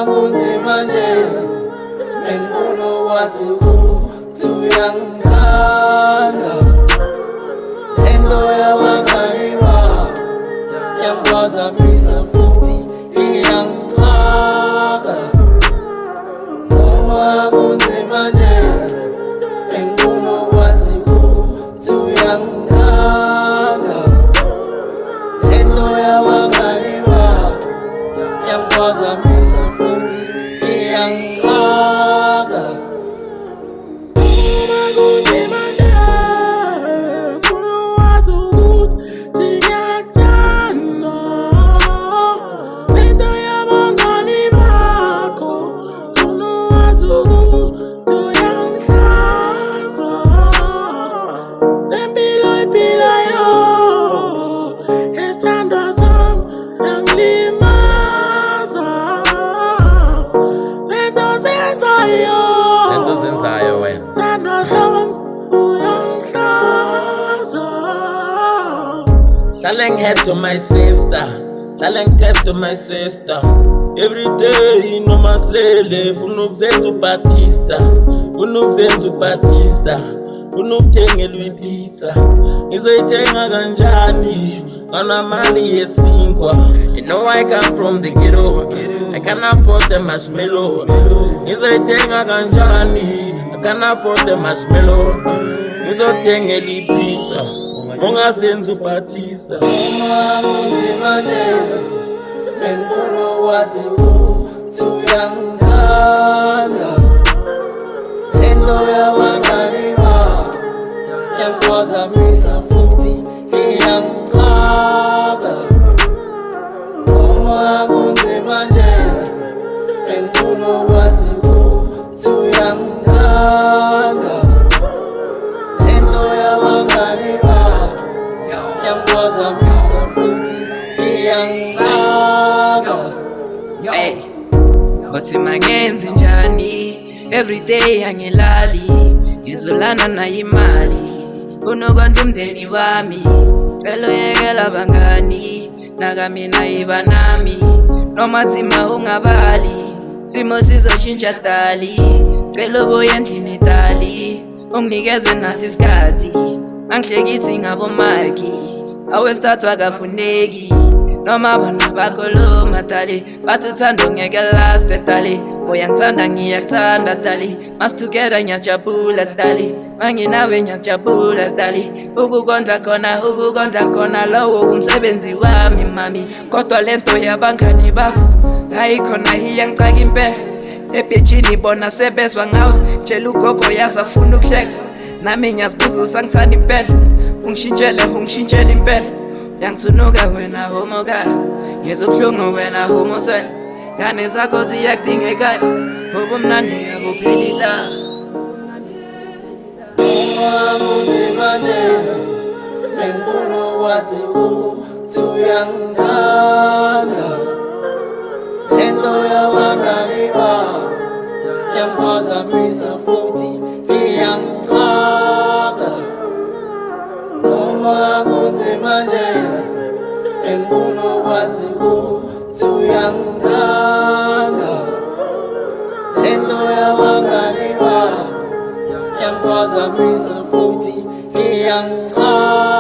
kunzima nje bengifuna ukwazi ukuthi uyangithanda. Lento yabangani bami yangiphazamisa futhi iyangixaka. Noma kunzima nje bengifuna ukwazi ukuthi uyangithanda. Lento yabangani bami yangiphazamisa futhi iyangixaka. Zenzayo wena hlale ngihead to my sister, hlale ngitest to my sister. Every day noma silele funa ukuzenza uBaptista, funa ukuzenza uBaptista, funa ukuthengelwa ipizza. Ngizoyithenga kanjani nganamali yesinkwa? You know I come from the ghetto, I can't afford the marshmallow. Ngizoyithenga kanjani, I can't afford the marshmallow. Ngizothengela ipizza ungazenza uBaptista. Noma kunzima nje bengifuna ukwazi ukuthi uyangithanda. Lento yabangani bami yangiphazamisa futhi iyangixaka. Noma kunzima nje bengifuna ukwazi ukuthi uyangithanda. Lento yabangani bami yangiphazamisa futhi iyangixaka. Hey, uthi mangenze njani? Everyday angilali, ngizolana nayo imali. Unokwanda umndeni wami, cela uyekela abangani, nakamina iba nami. Noma nzima ungabali, simo sizoshintsha dali. Cela ubuye endlini dali, unginikeze naso isikhathi. Angihlekisi ngabomaki, awesithathwa akafuneki. Noma abantu bakhuluma dali, bathi uthando ngeke last dali. Uyangithanda ngiyakuthanda dali, mas together ngiyajabula dali. Manginawe ngiyajabula dali, ukukondla khona lowo umsebenzi wami mami. Kodwa lento yabangani bakho ayikhona iyangicaka impela. Ebhejini bona sebezwa ngawe, tshela ugogo yazafuna ukuhleka. Nami ngiyazibuza usangithanda impela, ungishintshele impela. Uyangithunuka wena homokala, ngizobuhlungu wena homoswela. Ngane zakho ziyakudingekala, ubumnandi abuphelida. Noma kunzima nje bengifuna ukwazi ukuthi uyangithanda. Lento yabangani bami yangiphazamisa futhi iyangixaka. Noma kunzima nje bengifuna ukwazi ukuthi uyangithanda. Lento yabangani bami yangiphazamisa futhi iyangixaka.